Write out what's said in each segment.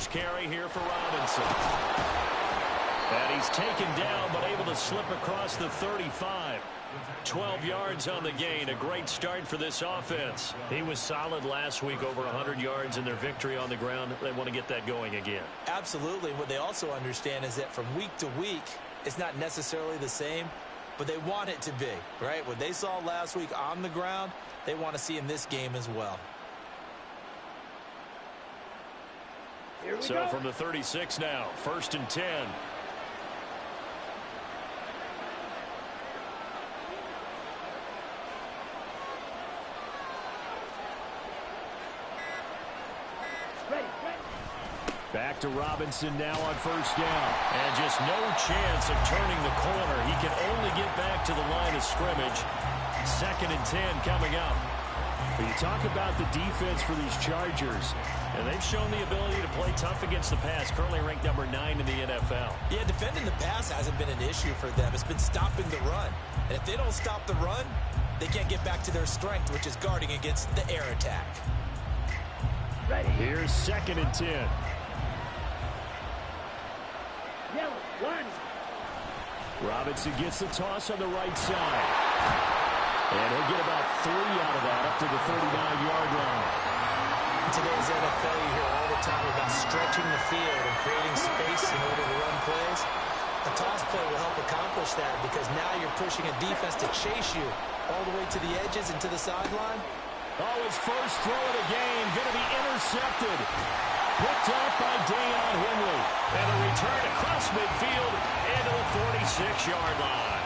first carry here for Robinson. And he's taken down, but able to slip across the 35. 12 yards on the gain. A great start for this offense. He was solid last week, over 100 yards in their victory on the ground. They want to get that going again. Absolutely. What they also understand is that from week to week, it's not necessarily the same, but they want it to be, right? What they saw last week on the ground, they want to see in this game as well. So from the 36 now, 1st and 10. Back to Robinson now on 1st down. And just no chance of turning the corner. He can only get back to the line of scrimmage. 2nd and 10 coming up. But you talk about the defense for these Chargers, and they've shown the ability to play tough against the pass. Currently ranked number 9 in the NFL. Yeah, defending the pass hasn't been an issue for them. It's been stopping the run. And if they don't stop the run, they can't get back to their strength, which is guarding against the air attack. Here's 2nd and 10. Robinson gets the toss on the right side. And he'll get about 3 out of that up to the 39-yard line. In today's NFL, you hear all the time about stretching the field and creating space in order to run plays. A toss play will help accomplish that because now you're pushing a defense to chase you all the way to the edges and to the sideline. Oh, his first throw of the game going to be intercepted. Picked up by Deion Henley. And a return across midfield into the 46-yard line.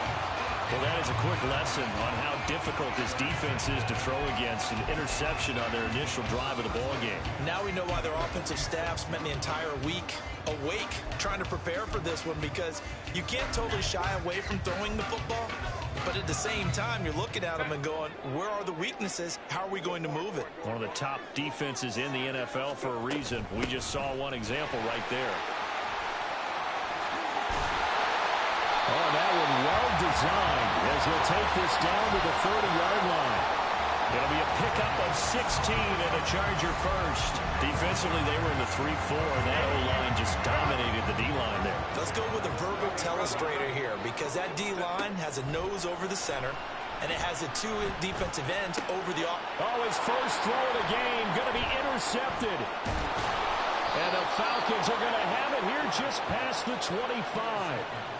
Well, that is a quick lesson on how difficult this defense is to throw against. An interception on their initial drive of the ball game. Now we know why their offensive staff spent the entire week awake trying to prepare for this one, because you can't totally shy away from throwing the football. But at the same time, you're looking at them and going, where are the weaknesses? How are we going to move it? One of the top defenses in the NFL for a reason. We just saw one example right there. Oh, that one well designed as he'll take this down to the 30-yard line. It'll be a pickup of 16 and a Charger first. Defensively, they were in the 3-4. That O-line just dominated the D-line there. Let's go with a verbal telestrator here, because that D-line has a nose over the center, and it has the 2 defensive ends over the off. Oh, his first throw of the game going to be intercepted. And the Falcons are going to have it here just past the 25.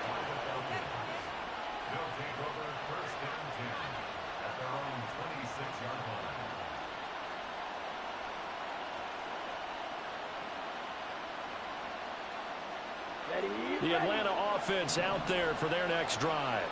The Atlanta offense out there for their next drive.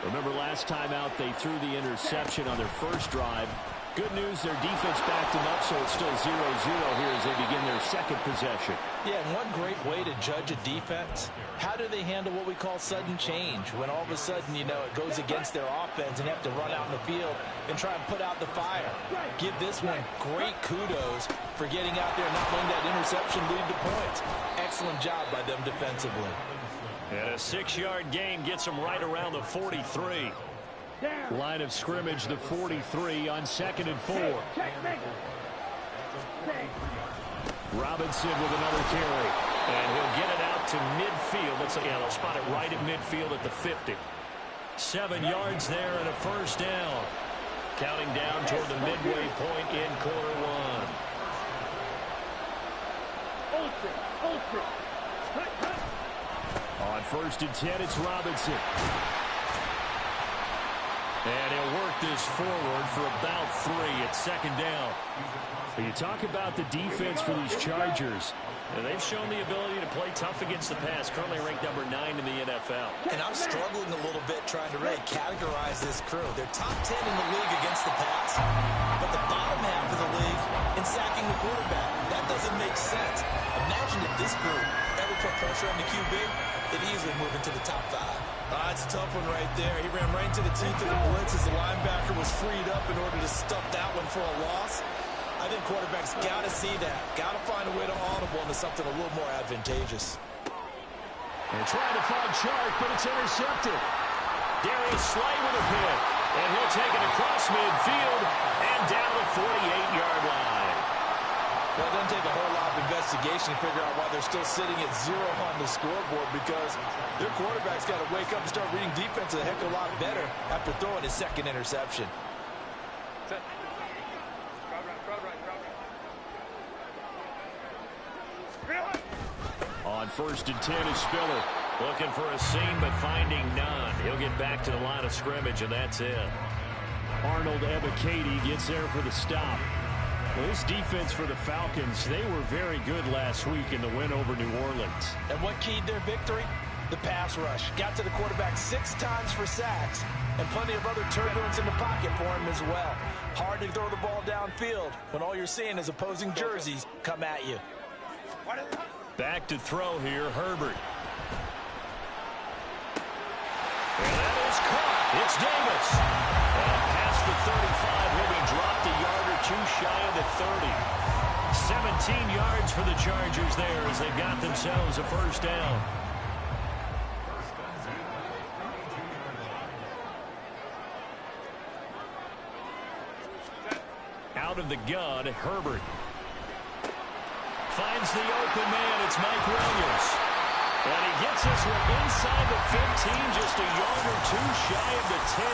Remember last time out they threw the interception on their first drive. Good news, their defense backed them up, so it's still 0-0 here as they begin their second possession. Yeah, and one great way to judge a defense, how do they handle what we call sudden change? When all of a sudden, you know, it goes against their offense and they have to run out in the field and try and put out the fire. Give this one great kudos for getting out there and not letting that interception lead to points. Excellent job by them defensively. And a 6-yard gain gets them right around the 43. Line of scrimmage, the 43 on 2nd and 4. Robinson with another carry. And he'll get it out to midfield. Looks like they'll spot it right at midfield at the 50. 7 yards there and a first down. Counting down toward the midway point in quarter one. On 1st and 10, it's Robinson. And he'll work this forward for about 3 at 2nd down. But you talk about the defense for these Chargers. And they've shown the ability to play tough against the pass. Currently ranked number 9 in the NFL. And I'm struggling a little bit trying to really categorize this crew. They're top 10 in the league against the pass. But the bottom half of the league in sacking the quarterback. That doesn't make sense. Imagine if this group ever put pressure on the QB, they'd easily move into the top 5. It's a tough one right there. He ran right into the teeth of the blitz as the linebacker was freed up in order to stuff that one for a loss. I think quarterbacks got to see that. Got to find a way to audible into something a little more advantageous. They're trying to find Chark, but it's intercepted. Darius Slay with a pick. And he'll take it across midfield and down the 48-yard line. Well, it doesn't take a whole lot of investigation to figure out why they're still sitting at 0 on the scoreboard, because their quarterback's got to wake up and start reading defense a heck of a lot better after throwing his second interception. On 1st and 10 is Spiller. Looking for a seam, but finding none. He'll get back to the line of scrimmage, and that's it. Arnold Ebiketie gets there for the stop. Well, this defense for the Falcons, they were very good last week in the win over New Orleans. And what keyed their victory? The pass rush. Got to the quarterback 6 times for sacks, and plenty of other turbulence in the pocket for him as well. Hard to throw the ball downfield when all you're seeing is opposing jerseys come at you. Back to throw here, Herbert. And that is caught. It's Davis. And past the 35, he'll be dropped a yard or two shy of the 30. 17 yards for the Chargers there as they've got themselves a first down. Out of the gun, Herbert. Finds the open man. It's Mike Williams. And he gets this one inside the 15, just a yard or two shy of the 10.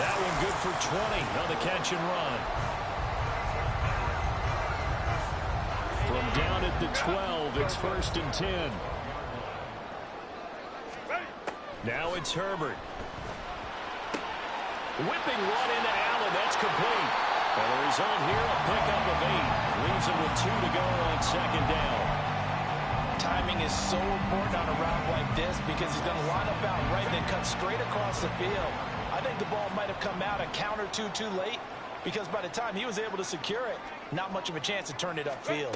That one good for 20 on the catch and run. From down at the 12, it's 1st and 10. Now it's Herbert. Whipping one into Allen. That's complete. And the result here, a pickup of 8. Leaves him with 2 to go on 2nd down. Timing is so important on a route like this because he's going to line up out right and then cut straight across the field. I think the ball might have come out a count or two too late because by the time he was able to secure it, not much of a chance to turn it upfield.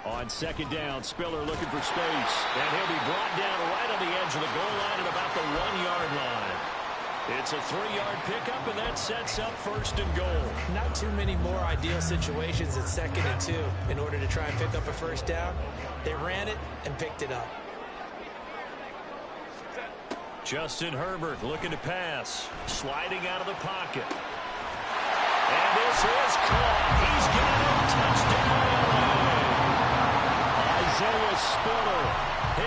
On 2nd down, Spiller looking for space. And he'll be brought down right on the edge of the goal line at about the 1-yard line. It's a 3-yard pickup, and that sets up 1st and goal. Not too many more ideal situations at 2nd and 2 in order to try and pick up a first down. They ran it and picked it up. Justin Herbert looking to pass. Sliding out of the pocket. And this is caught. He's got it. Touchdown. Isaiah Spiller.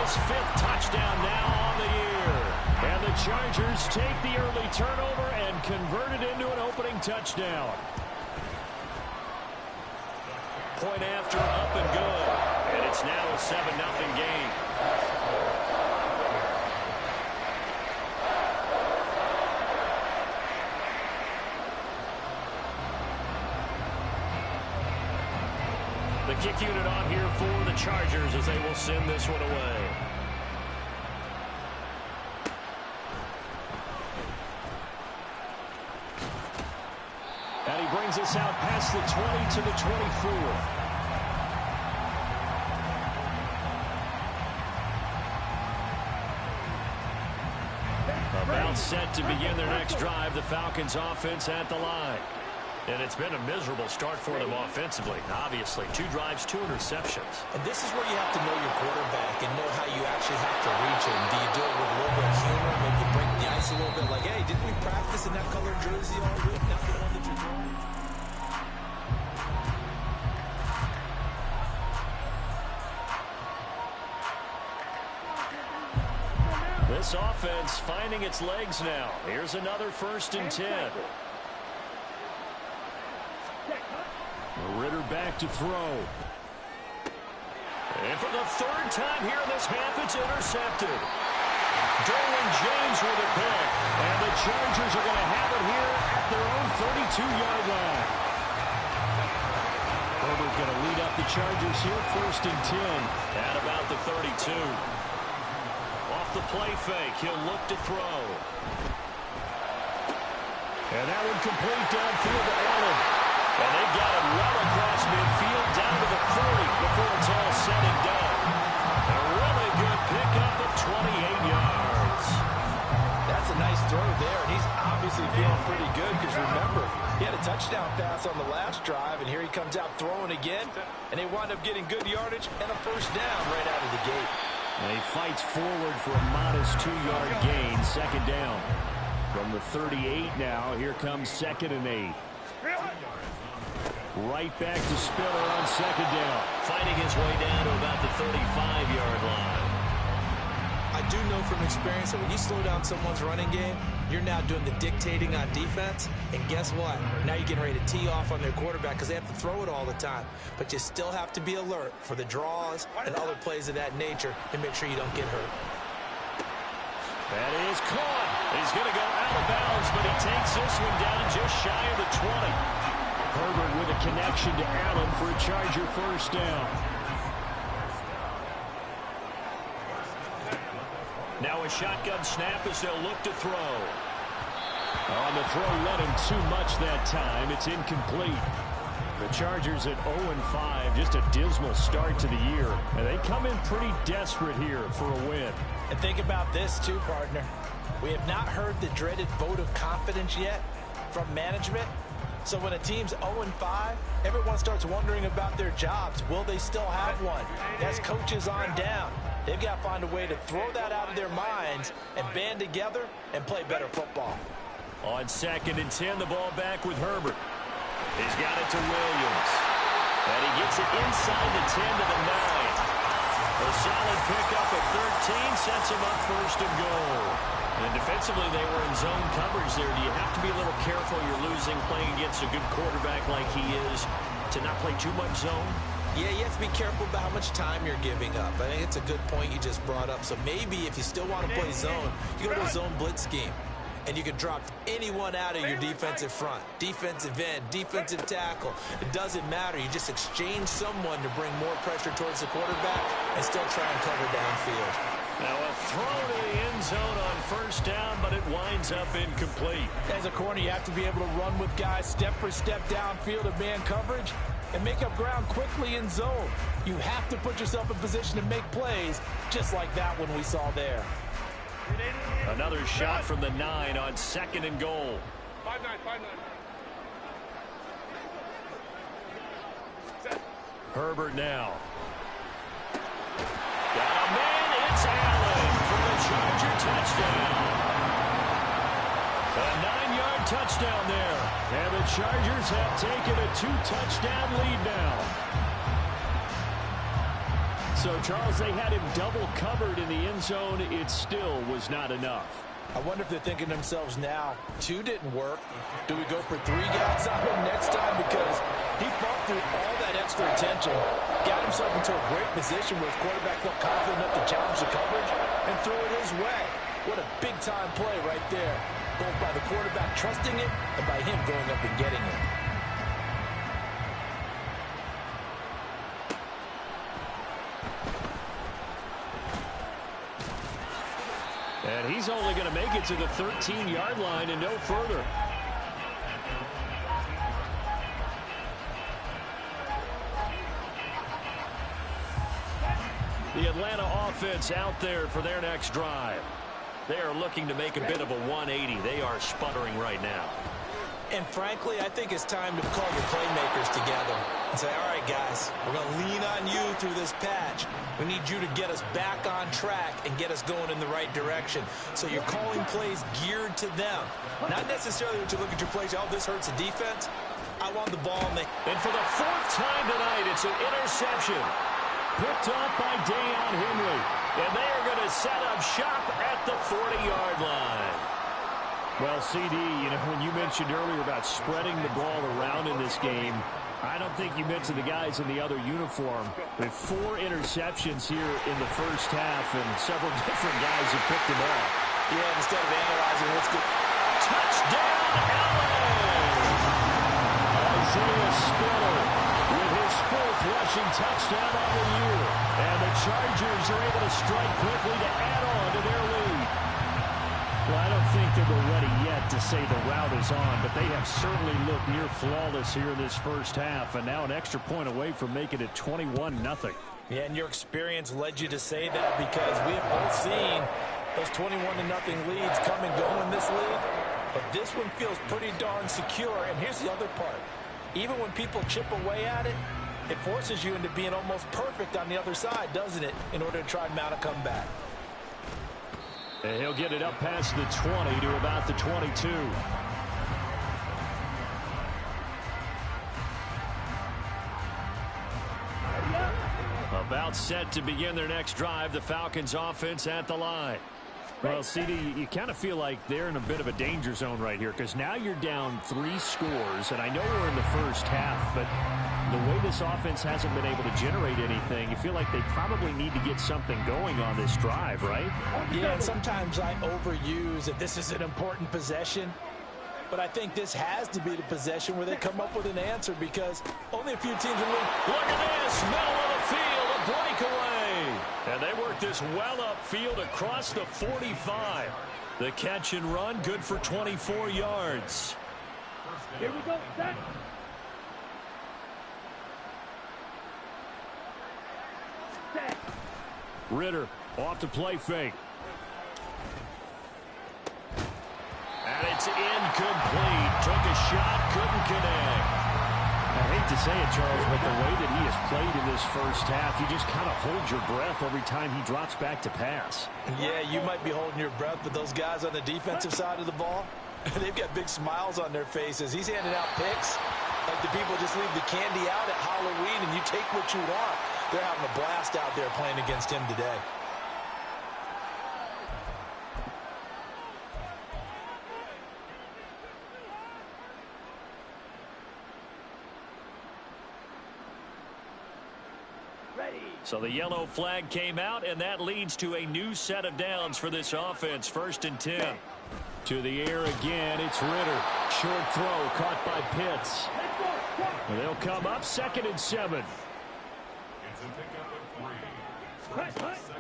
His 5th touchdown now on the year. And the Chargers take the early turnover and convert it into an opening touchdown. Point after, up and good. And it's now a 7-0 game. The kick unit on here for the Chargers as they will send this one away. And he brings us out past the 20 to the 24. About set to begin their next drive. The Falcons offense at the line. And it's been a miserable start for them offensively. Obviously, 2 drives, 2 interceptions. And this is where you have to know your quarterback and know how you actually have to reach him. Do you do it with a little bit of humor? Maybe you break the ice a little bit like, hey, didn't we practice in that colored jersey all week? Not the one that you're throwing. This offense finding its legs now. Here's another 1st and 10. Ritter back to throw. And for the 3rd time here in this half, it's intercepted. Derwin James with a pick. And the Chargers are going to have it here at their own 32-yard line. Herbert going to lead up the Chargers here, 1st and 10. At about the 32. Off the play fake, he'll look to throw. And that one complete downfield to Allen. And they've got him well across midfield down to the 40 before it's all said and done. A really good pickup of 28 yards. That's a nice throw there, and he's obviously feeling pretty good because remember, he had a touchdown pass on the last drive, and here he comes out throwing again, and they wind up getting good yardage and a first down right out of the gate. And he fights forward for a modest 2-yard gain, 2nd down. From the 38 now, here comes 2nd and 8. Right back to Spiller on second down. Fighting his way down to about the 35-yard line. I do know from experience that when you slow down someone's running game, you're now doing the dictating on defense. And guess what? Now you're getting ready to tee off on their quarterback because they have to throw it all the time. But you still have to be alert for the draws and other plays of that nature and make sure you don't get hurt. That is caught. He's going to go out of bounds, but he takes this one down just shy of the 20. Herbert with a connection to Allen for a Charger first down. Now a shotgun snap as they'll look to throw. On the throw, led him too much that time. It's incomplete. The Chargers at 0-5, just a dismal start to the year. And they come in pretty desperate here for a win. And think about this too, partner. We have not heard the dreaded vote of confidence yet from management. So when a team's 0-5, everyone starts wondering about their jobs. Will they still have one? That's coaches on down. They've got to find a way to throw that out of their minds and band together and play better football. On 2nd and 10, the ball back with Herbert. He's got it to Williams. And he gets it inside the 10 to the 9. A solid pickup at 13 sets him up first and goal. And defensively, they were in zone coverage there. Do you have to be a little careful? You're losing playing against a good quarterback like he is to not play too much zone? Yeah, you have to be careful about how much time you're giving up. I think it's a good point you just brought up. So maybe if you still want to play zone, you go to a zone blitz scheme. And you can drop anyone out of your defensive front. Defensive end, defensive tackle. It doesn't matter. You just exchange someone to bring more pressure towards the quarterback and still try and cover downfield. Now a throw to the end zone on first down, but it winds up incomplete. As a corner, you have to be able to run with guys step for step downfield of man coverage and make up ground quickly in zone. You have to put yourself in position to make plays, just like that one we saw there. Another shot from the 9 on 2nd and goal. 5-9, 5-9. Herbert now. Got a man. It's Allen for the Charger touchdown. A 9-yard touchdown there. And the Chargers have taken a 2-touchdown lead now. So, Charles, they had him double covered in the end zone. It still was not enough. I wonder if they're thinking to themselves now, 2 didn't work. Do we go for 3 guys on him next time? Because he fought through all that extra attention, got himself into a great position where his quarterback felt confident enough to challenge the coverage and throw it his way. What a big-time play right there, both by the quarterback trusting it and by him going up and getting it. And he's only going to make it to the 13-yard line and no further. The Atlanta offense out there for their next drive. They are looking to make a bit of a 180. They are sputtering right now. And frankly, I think it's time to call your playmakers together and say, all right, guys, we're going to lean on you through this patch. We need you to get us back on track and get us going in the right direction. So you're calling plays geared to them. Not necessarily when you look at your plays, oh, this hurts the defense. I want the ball. And for the 4th time tonight, it's an interception. Picked off by Deion Henry. And they are going to set up shop at the 40-yard line. Well, CD, you know, when you mentioned earlier about spreading the ball around in this game, I don't think you mentioned the guys in the other uniform. With 4 interceptions here in the first half, and several different guys have picked them off. Yeah, instead of analyzing what's good. Touchdown, Allen! Isaiah Spiller with his 4th rushing touchdown on the year. And the Chargers are able to strike quickly to add on to their lead. Well, I don't think that we're ready yet to say the route is on, but they have certainly looked near flawless here in this first half, and now an extra point away from making it 21-0. Yeah, and your experience led you to say that because we have both seen those 21-0 leads come and go in this league, but this one feels pretty darn secure. And here's the other part. Even when people chip away at it, it forces you into being almost perfect on the other side, doesn't it, in order to try and mount a comeback. And he'll get it up past the 20 to about the 22. about set to begin their next drive. The Falcons offense at the line. Well, CD, you kind of feel like they're in a bit of a danger zone right here because now you're down 3 scores, and I know we're in the first half, but the way this offense hasn't been able to generate anything, you feel like they probably need to get something going on this drive, right? Yeah, and sometimes I overuse that this is an important possession, but I think this has to be the possession where they come up with an answer because only a few teams in the league. Look at this, middle of the field, a breakaway. And they work this well upfield across the 45. The catch and run, good for 24 yards. Here we go, set. Set. Ritter off to play fake. And it's incomplete. Took a shot, couldn't connect. I hate to say it, Charles, but the way that he has played in this first half, you just kind of hold your breath every time he drops back to pass. Yeah, you might be holding your breath, but those guys on the defensive side of the ball, they've got big smiles on their faces. He's handing out picks like the people just leave the candy out at Halloween and you take what you want. They're having a blast out there playing against him today. So the yellow flag came out, and that leads to a new set of downs for this offense. 1st and 10. To the air again, it's Ritter. Short throw caught by Pitts. And they'll come up 2nd and 7.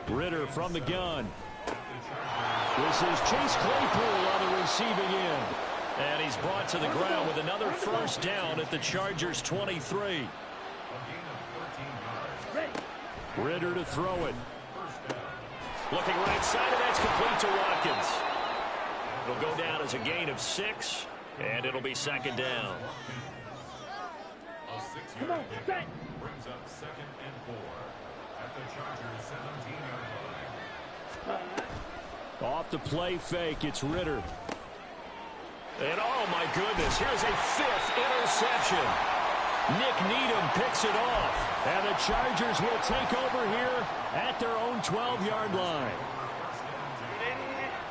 Ritter from the gun. This is Chase Claypool on the receiving end. And he's brought to the ground with another first down at the Chargers' 23. Ritter to throw it. Looking right side, and that's complete to Watkins. It'll go down as a gain of 6, and it'll be 2nd down. A 6-yard kick brings up 2nd and 4 at the Chargers' 17-yard line. Off the play fake, it's Ritter. And oh my goodness, here's a 5th interception. Nick Needham picks it off, and the Chargers will take over here at their own 12-yard line.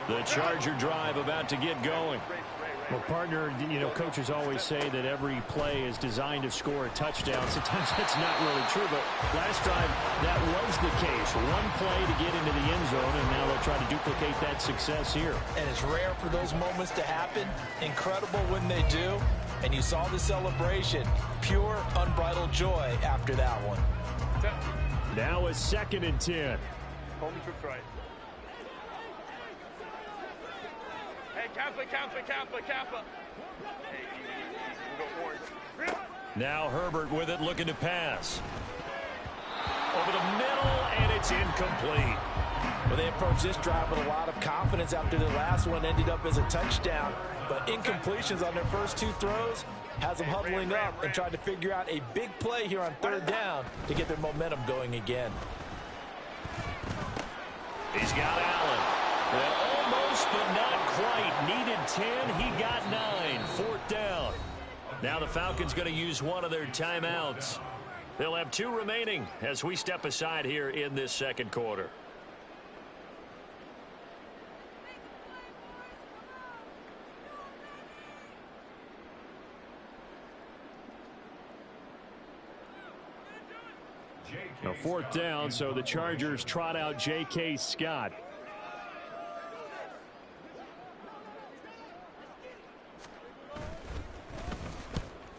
The Charger drive about to get going. Well, partner, you know, coaches always say that every play is designed to score a touchdown. Sometimes that's not really true, but last drive, that was the case. One play to get into the end zone, and now they'll try to duplicate that success here. And it's rare for those moments to happen. Incredible when they do. And you saw the celebration. Pure, unbridled joy after that one. Now it's 2nd and 10. Call me trips right. Hey, Kappa. Hey, we go orange. Now Herbert with it, looking to pass. Over the middle, and it's incomplete. Well, they approached this drive with a lot of confidence after the last one ended up as a touchdown. But incompletions on their first 2 throws has them huddling up and trying to figure out a big play here on 3rd down to get their momentum going again. He's got Allen. Well, almost, but not quite. Needed 10. He got 9. 4th down. Now the Falcons going to use one of their timeouts. They'll have 2 remaining as we step aside here in this 2nd quarter. Now 4th down, so the Chargers trot out J.K. Scott.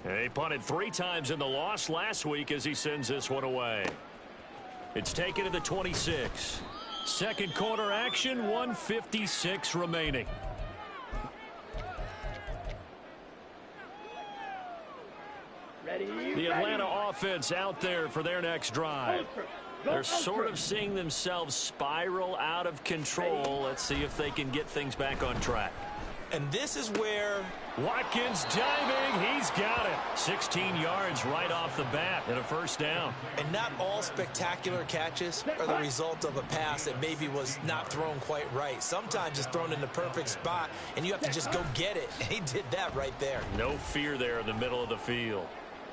He punted 3 times in the loss last week as he sends this one away. It's taken to the 26. 2nd quarter action, 1:56 remaining. The Atlanta offense out there for their next drive. They're sort of seeing themselves spiral out of control. Let's see if they can get things back on track. And this is where Watkins diving. He's got it. 16 yards right off the bat and a 1st down. And not all spectacular catches are the result of a pass that maybe was not thrown quite right. Sometimes it's thrown in the perfect spot, and you have to just go get it. And he did that right there. No fear there in the middle of the field.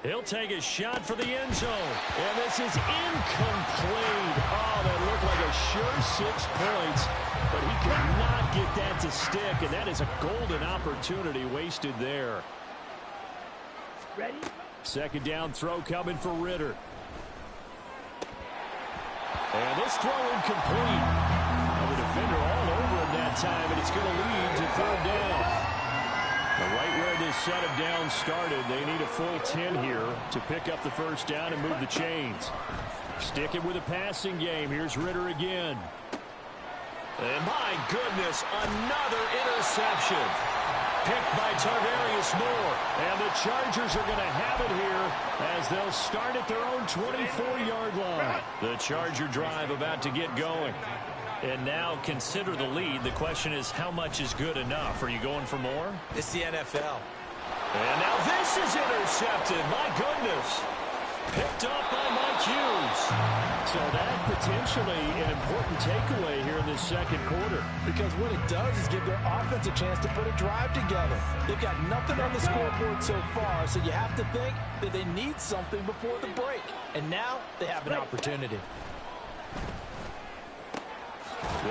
He'll take a shot for the end zone. And this is incomplete. Oh, that looked like a sure 6 points. But he could not get that to stick. And that is a golden opportunity wasted there. Ready? Second down throw coming for Ritter. And this throw incomplete. Well, the defender all over him that time, and it's going to lead to third down. Right where this set of downs started, they need a full 10 here to pick up the first down and move the chains. Sticking with a passing game. Here's Ritter again. And my goodness, another interception. Picked by Tarvarius Moore. And the Chargers are going to have it here as they'll start at their own 24-yard line. The Charger drive about to get going. And now consider the lead. The question is, how much is good enough? Are you going for more? It's the NFL. And now this is intercepted. My goodness. Picked up by Mike Hughes. So that potentially an important takeaway here in this second quarter. Because what it does is give their offense a chance to put a drive together. They've got nothing on the scoreboard so far, so you have to think that they need something before the break. And now they have an opportunity.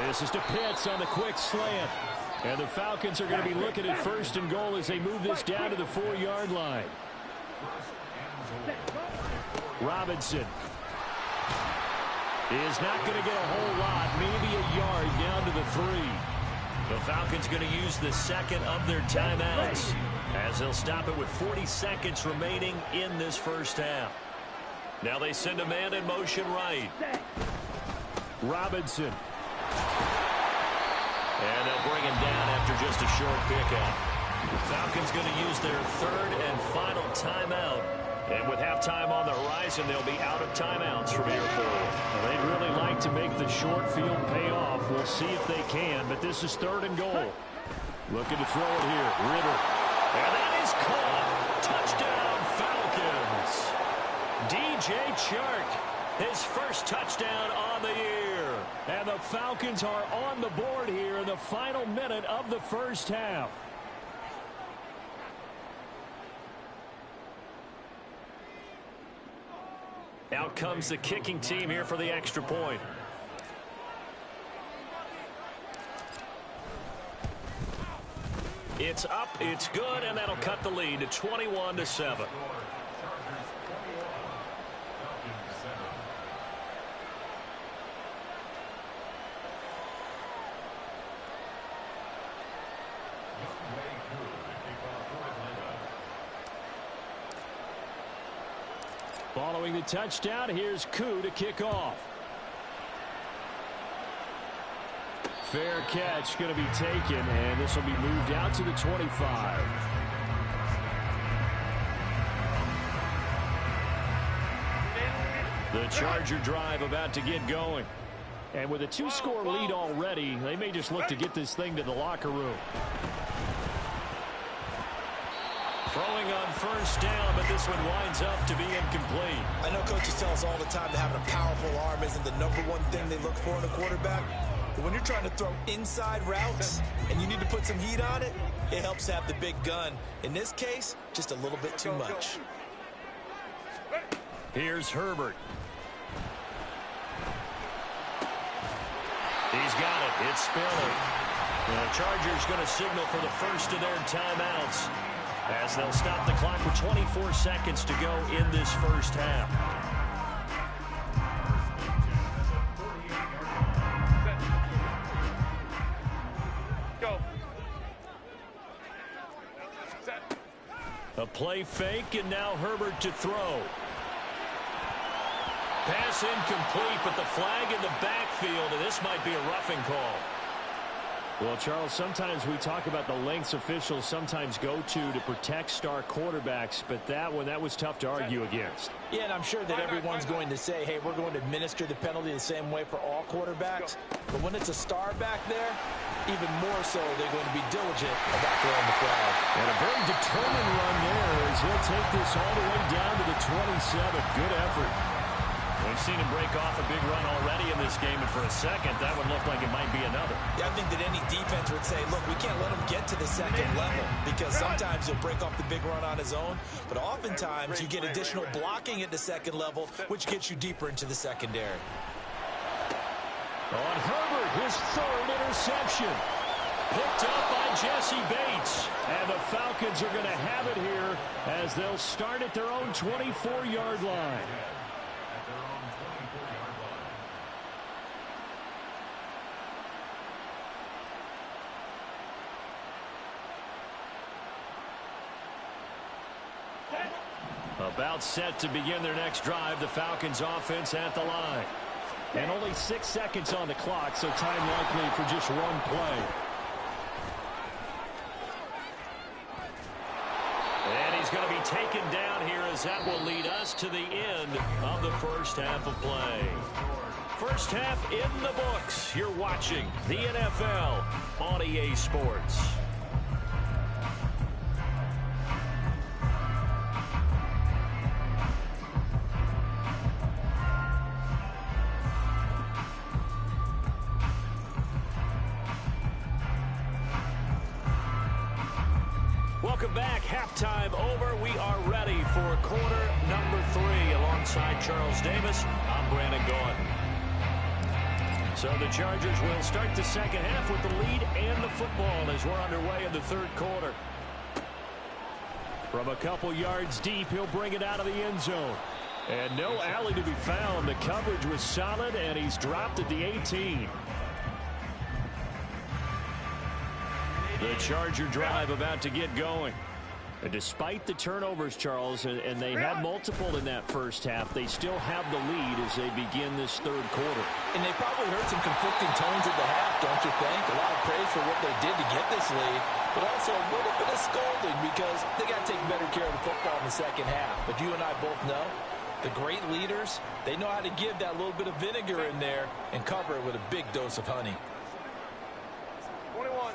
This is to Pitts on the quick slant. And the Falcons are going to be looking at first and goal as they move this down to the 4-yard line. Robinson is not going to get a whole lot, maybe a yard down to the 3. The Falcons going to use the second of their timeouts as they'll stop it with 40 seconds remaining in this first half. Now they send a man in motion right. Robinson. And they'll bring him down after just a short pickup. Falcons going to use their third and final timeout. And with halftime on the horizon, they'll be out of timeouts from here forward. They'd really like to make the short field pay off. We'll see if they can, but this is third and goal. Looking to throw it here. Ritter. And that is caught. Touchdown, Falcons. DJ Chark, his first touchdown on the year. And the Falcons are on the board here in the final minute of the first half. Out comes the kicking team here for the extra point. It's up, it's good, and that'll cut the lead to 21-7. Following the touchdown, here's Koo to kick off. Fair catch going to be taken, and this will be moved out to the 25. The Charger drive about to get going. And with a 2-score lead already, they may just look to get this thing to the locker room. Throwing on first down, but this one winds up to be incomplete. I know coaches tell us all the time that having a powerful arm isn't the #1 thing they look for in a quarterback. But when you're trying to throw inside routes and you need to put some heat on it, it helps to have the big gun. In this case, just a little bit too much. Here's Herbert. He's got it. It's Spiller. The Chargers going to signal for the first of their timeouts as they'll stop the clock with 24 seconds to go in this first half. Go. Set. A play fake, and now Herbert to throw. Pass incomplete, but the flag in the backfield, and this might be a roughing call. Well, Charles, sometimes we talk about the lengths officials sometimes go to protect star quarterbacks, but that was tough to argue against. Yeah, and I'm sure that everyone's going to say, hey, we're going to administer the penalty the same way for all quarterbacks. But when it's a star back there, even more so, they're going to be diligent about throwing the flag. And a very determined run there as he'll take this all the way down to the 27. Good effort. We've seen him break off a big run already in this this game, and for a second, that would look like it might be another. Yeah, I think that any defense would say, look, we can't let him get to the second level because sometimes he'll break off the big run on his own, but oftentimes you get additional blocking at the second level, which gets you deeper into the secondary. On Herbert, his third interception. Picked up by Jesse Bates. And the Falcons are going to have it here as they'll start at their own 24-yard line. About set to begin their next drive, the Falcons offense at the line. And only 6 seconds on the clock, so time likely for just one play. And he's going to be taken down here as that will lead us to the end of the first half of play. First half in the books. You're watching the NFL on EA Sports. Welcome back. Halftime over. We are ready for quarter number 3. Alongside Charles Davis, I'm Brandon Gordon. So the Chargers will start the second half with the lead and the football as we're underway in the third quarter. From a couple yards deep, he'll bring it out of the end zone. And no alley to be found. The coverage was solid, and he's dropped at the 18. The Charger drive about to get going. And despite the turnovers, Charles, and they had multiple in that first half, they still have the lead as they begin this third quarter. And they probably heard some conflicting tones at the half, don't you think? A lot of praise for what they did to get this lead, but also a little bit of scolding because they got to take better care of the football in the second half. But you and I both know the great leaders, they know how to give that little bit of vinegar in there and cover it with a big dose of honey. 21.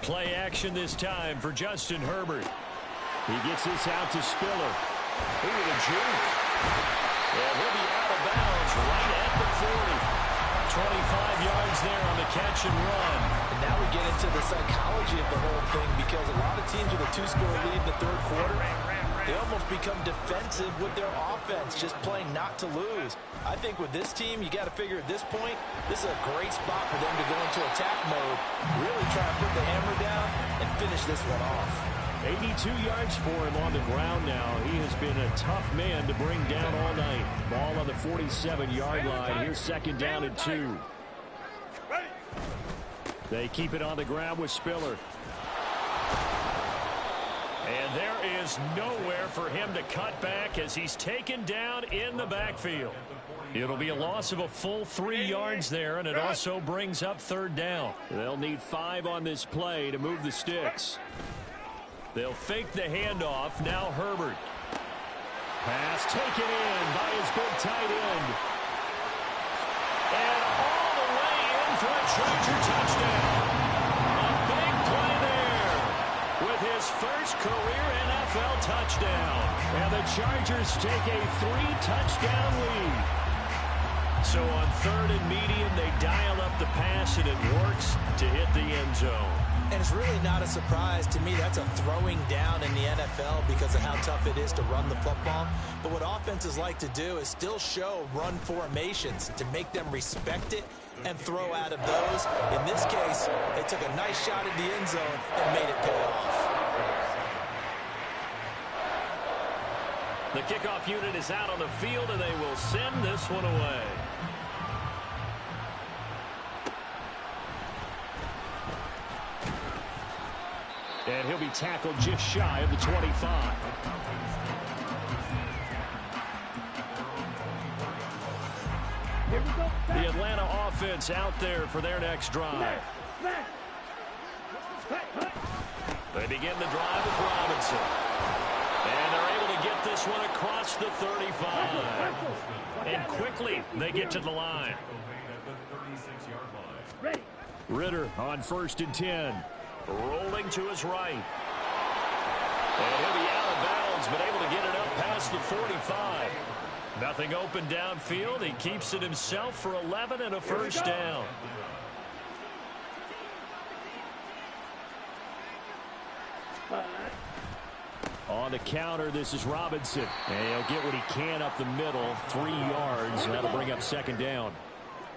Play action this time for Justin Herbert. He gets this out to Spiller. Look at the juke. And he'll be out of bounds right at the 40. 25 yards there on the catch and run. And now we get into the psychology of the whole thing because a lot of teams with a 2-score lead in the third quarter, they almost become defensive with their offense, just playing not to lose. I think with this team, you got to figure at this point, this is a great spot for them to go into attack mode, really try to put the hammer down and finish this one off. 82 yards for him on the ground now. He has been a tough man to bring down all night. Ball on the 47-yard line. Here's second down and 2. They keep it on the ground with Spiller. And there is nowhere for him to cut back as he's taken down in the backfield. It'll be a loss of a full 3 yards there, and it also brings up third down. They'll need 5 on this play to move the sticks. They'll fake the handoff. Now Herbert. Pass taken in by his big tight end. And all the way in for a Charger touchdown. A big play there with his first career NFL touchdown. And the Chargers take a 3-touchdown lead. So on third and medium, they dial up the pass, and it works to hit the end zone. And it's really not a surprise to me. That's a throwing down in the NFL because of how tough it is to run the football. But what offenses like to do is still show run formations to make them respect it and throw out of those. In this case, they took a nice shot at the end zone and made it pay off. The kickoff unit is out on the field, and they will send this one away. And he'll be tackled just shy of the 25. The Atlanta offense out there for their next drive. They begin the drive with Robinson. And they're able to get this one across the 35. And quickly, they get to the line. Ritter on 1st and 10. Rolling to his right. And he'll be out of bounds, but able to get it up past the 45. Nothing open downfield. He keeps it himself for 11 and a first down. On the counter, this is Robinson. And he'll get what he can up the middle. 3 yards. That'll bring up second down.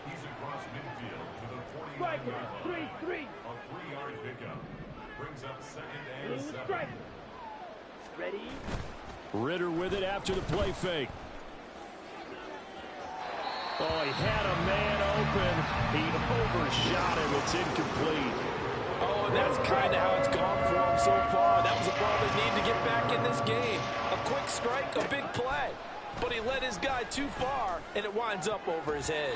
He's across midfield to the 49-yard line. 3-3. A 3-yard pickup. Brings up second and 7. Ready? Ritter with it after the play fake. Oh, he had a man open. He overshot him. It's incomplete. Oh, and that's kind of how it's gone for him so far. That was a ball they need to get back in this game. A quick strike, a big play. But he led his guy too far, and it winds up over his head.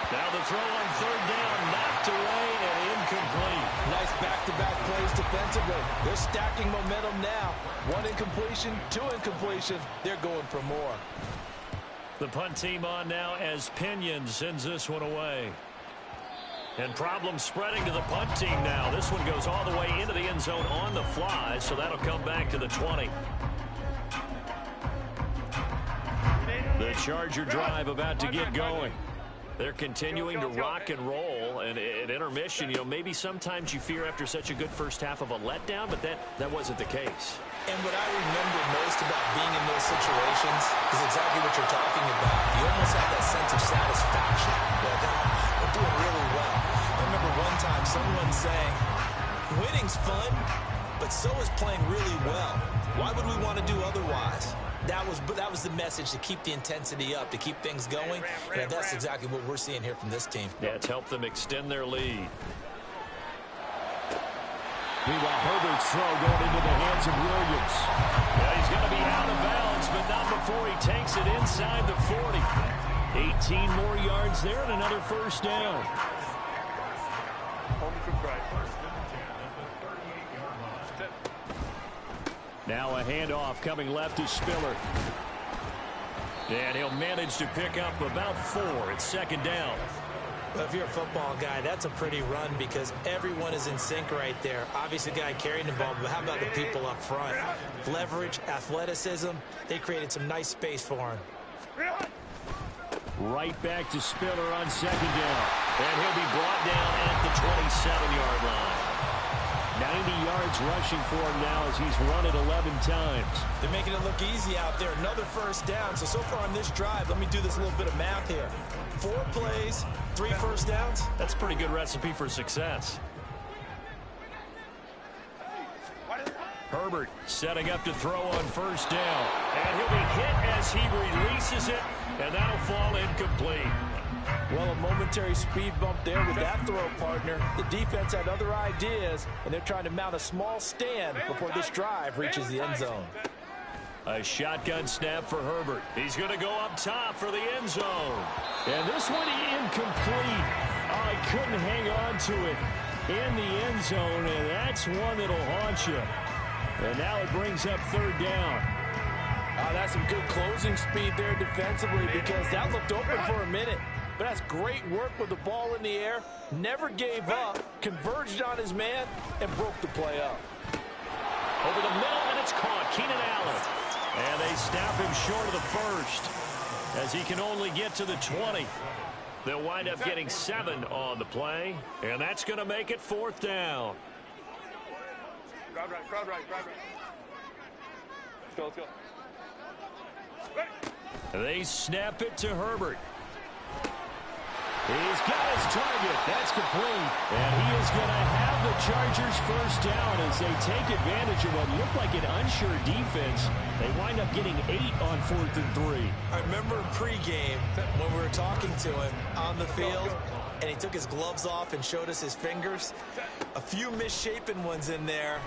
Now the throw on third down, knocked away and incomplete. Nice back-to-back plays defensively. They're stacking momentum now. 1 incompletion, 2 incompletion. They're going for more. The punt team on now as Pinion sends this one away. And problems spreading to the punt team now. This one goes all the way into the end zone on the fly, so that'll come back to the 20. The Charger drive about to get going. They're continuing to rock and roll, and at intermission, you know, maybe sometimes you fear after such a good first half of a letdown, but that wasn't the case. And what I remember most about being in those situations is exactly what you're talking about. You almost have that sense of satisfaction. We're doing really well. I remember one time someone saying, winning's fun, but so is playing really well. Why would we want to do otherwise? That was the message, to keep the intensity up, to keep things going. And that's exactly what we're seeing here from this team. Yeah, it's helped them extend their lead. Meanwhile, Herbert's throw going into the hands of Williams. Yeah, he's going to be out of bounds, but not before he takes it inside the 40. 18 more yards there and another first down. Now a handoff coming left to Spiller. And he'll manage to pick up about 4. It's second down. Well, if you're a football guy, that's a pretty run because everyone is in sync right there. Obviously, the guy carrying the ball, but how about the people up front? Leverage, athleticism, they created some nice space for him. Right back to Spiller on second down. And he'll be brought down at the 27-yard line. 90 yards rushing for him now as he's run it 11 times. They're making it look easy out there. Another first down. So far on this drive, let me do this little bit of math here. 4 plays, 3 first downs. That's a pretty good recipe for success. Herbert setting up to throw on first down. And he'll be hit as he releases it, and that'll fall incomplete. Well, a momentary speed bump there with that throw, partner. The defense had other ideas, and they're trying to mount a small stand before this drive reaches the end zone. A shotgun snap for Herbert. He's going to go up top for the end zone. And this one incomplete. Oh, he couldn't hang on to it in the end zone, and that's one that'll haunt you. And now it brings up third down. Oh, that's some good closing speed there defensively because that looked open for a minute. But that's great work with the ball in the air. Never gave up, converged on his man, and broke the play up. Over the middle, and it's caught. Keenan Allen. And they snap him short of the first as he can only get to the 20. They'll wind up getting 7 on the play, and that's going to make it fourth down. Crowd right, crowd right, crowd right. Let's go, let's go. Ready? They snap it to Herbert. He's got his target. That's complete. And he is going to have the Chargers first down as they take advantage of what looked like an unsure defense. They wind up getting 8 on 4th and 3. I remember pregame when we were talking to him on the field, and he took his gloves off and showed us his fingers. A few misshapen ones in there,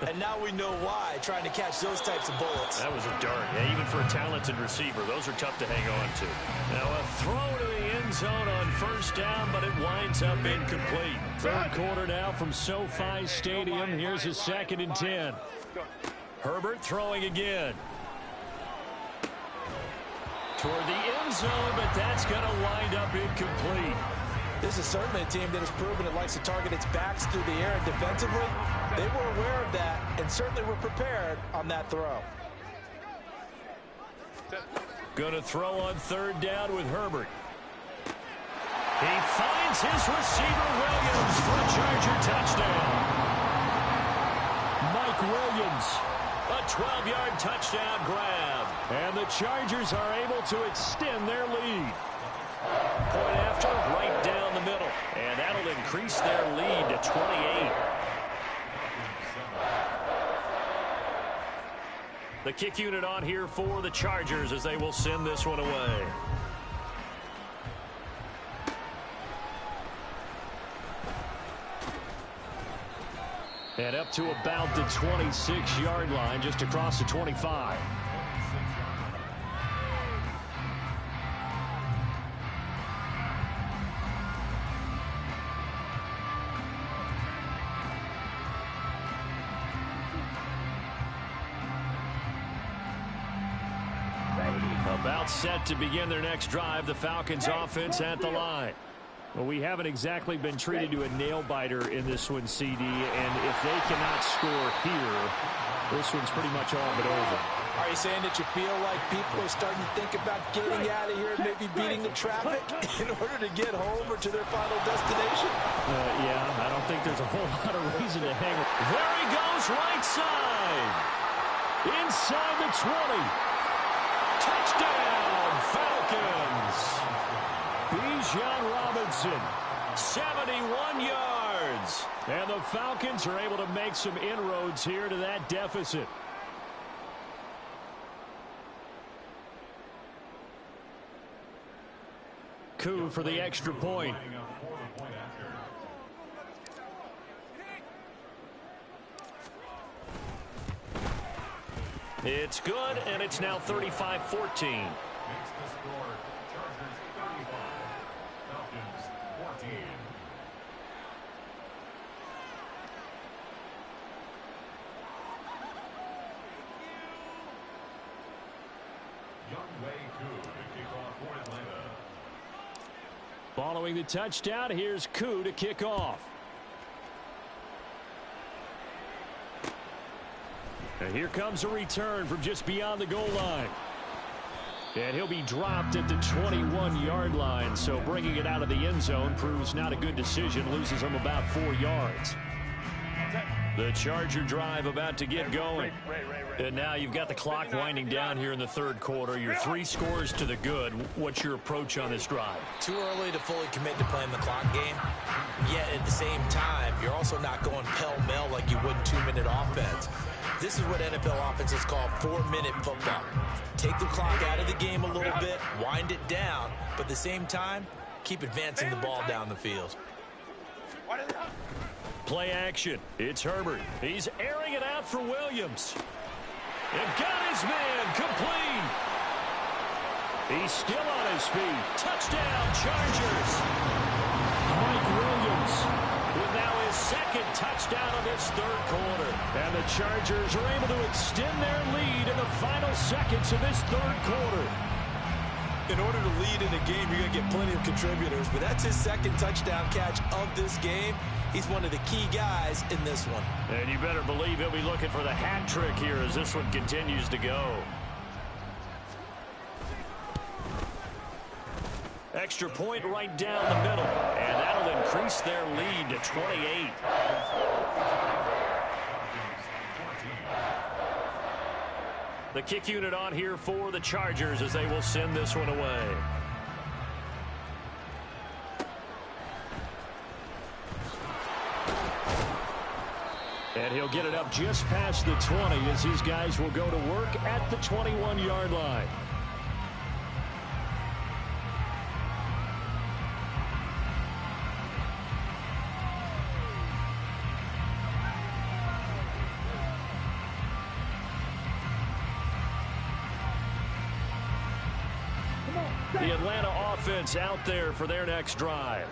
and now we know why, trying to catch those types of bullets. That was a dart. Yeah, even for a talented receiver, those are tough to hang on to. Now a throw to the end zone on first down, but it winds up incomplete. Third quarter now from SoFi Stadium. Here's his 2nd and 10. Herbert throwing again. Toward the end zone, but that's going to wind up incomplete. This is certainly a team that has proven it likes to target its backs through the air and defensively. They were aware of that and certainly were prepared on that throw. Going to throw on third down with Herbert. He finds his receiver, Williams, for a Charger touchdown. Mike Williams, a 12-yard touchdown grab. And the Chargers are able to extend their lead. Point after, right down the middle. And that'll increase their lead to 28. The kick unit on here for the Chargers as they will send this one away. And up to about the 26-yard line, just across the 25. About set to begin their next drive, the Falcons offense at the line. Well, we haven't exactly been treated to a nail-biter in this one, CD, and if they cannot score here, this one's pretty much all but over. Are you saying that you feel like people are starting to think about getting out of here and maybe beating the traffic in order to get home or to their final destination? Yeah, I don't think there's a whole lot of reason to hang it. There he goes, right side. Inside the 20. Touchdown, Falcons. Bijan Robinson, 71 yards. And the Falcons are able to make some inroads here to that deficit. Coup for the extra point. It's good, and it's now 35-14. Following the touchdown, here's Koo to kick off. And here comes a return from just beyond the goal line. And he'll be dropped at the 21-yard line, so bringing it out of the end zone proves not a good decision, loses him about 4 yards. The Charger drive about to get going. And now you've got the clock winding down here in the third quarter. You're 3 scores to the good. What's your approach on this drive? Too early to fully commit to playing the clock game. Yet at the same time, you're also not going pell-mell like you would 2-minute offense. This is what NFL offenses call 4-minute football. Take the clock out of the game a little bit, wind it down, but at the same time, keep advancing the ball down the field. Play action. It's Herbert. He's airing it out for Williams. And got his man complete. He's still on his feet. Touchdown, Chargers. Mike Williams with now his second touchdown of this third quarter. And the Chargers are able to extend their lead in the final seconds of this third quarter. In order to lead in a game, you're going to get plenty of contributors, but that's his second touchdown catch of this game. He's one of the key guys in this one. And you better believe he'll be looking for the hat trick here as this one continues to go. Extra point right down the middle, and that'll increase their lead to 28. The kick unit on here for the Chargers as they will send this one away. And he'll get it up just past the 20 as his guys will go to work at the 21-yard line. The Atlanta offense out there for their next drive.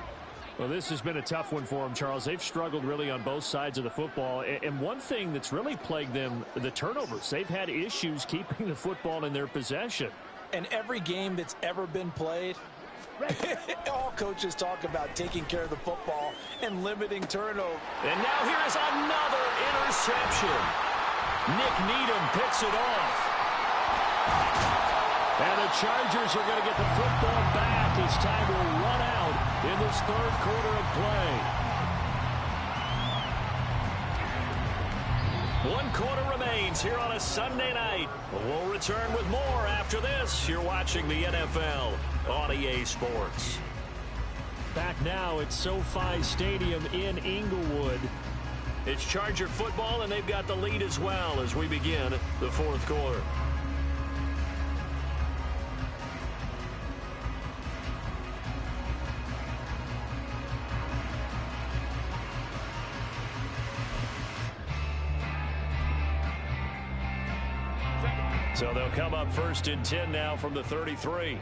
Well, this has been a tough one for them, Charles. They've struggled really on both sides of the football. And one thing that's really plagued them, the turnovers. They've had issues keeping the football in their possession. And every game that's ever been played, all coaches talk about taking care of the football and limiting turnover. And now here is another interception. Nick Needham picks it off. And the Chargers are going to get the football back as time will run out in this third quarter of play. 1 quarter remains here on a Sunday night. We'll return with more after this. You're watching the NFL on EA Sports. Back now at SoFi Stadium in Inglewood. It's Charger football, and they've got the lead as well as we begin the fourth quarter. So they'll come up 1st and 10 now from the 33.